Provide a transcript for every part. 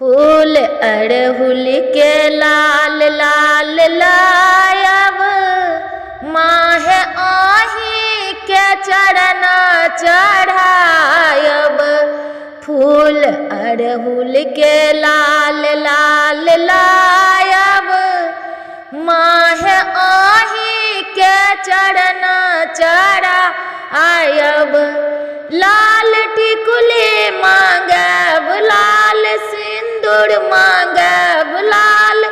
फूल अड़हुल के लाल लाल लायब, माह आही के चरण चढ़ायब। फूल अड़हुल के लाल लाल लायब, माह आही के चरण चढ़ायब। लाल टिकुली मांगब, लाल सिंदूर मांगब, लाल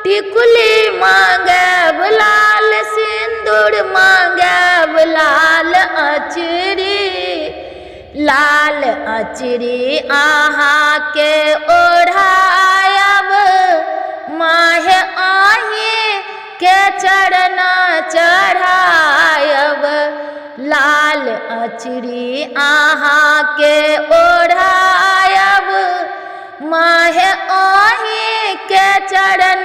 टिकुली मांगब, लाल सिंदूर मांगब। लाल अचरी आहा के ओढ़ायब, माह आही के चरण चढ़ायब। लाल अचरी आहा के ओढ़ायब, माह आही के चरण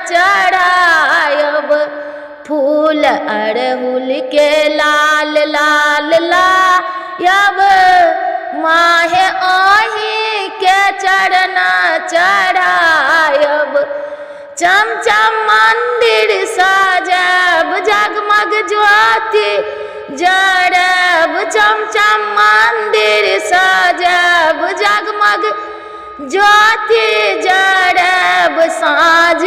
चढ़ायब। फूल अड़हुल के लाल लाल लायब, माह आही के चरण चढ़ायब। चम चम मंदिर सजब, जगमग ज्योति जरब। चम चम मंदिर सजब, जगमग ज्योति जरब। साँझ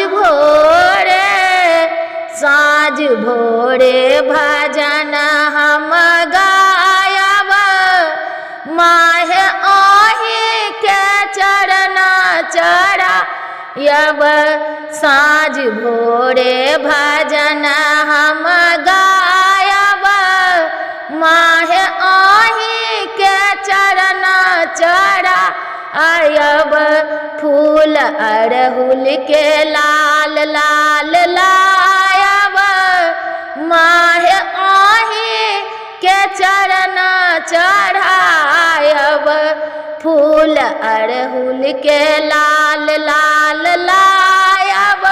भोरे भजन हम गायब, माह आही के चरण चढ़ायब। साँझ भोरे भजन हम गायब, माह आही के चरण चढ़ायब। फूल अड़हुल के लाल लाल लायब, माह आही के चरण चढ़ायब। फूल अड़हुल के लाल लाल लायब,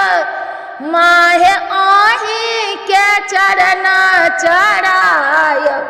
माह आही के चरण चढ़ायब।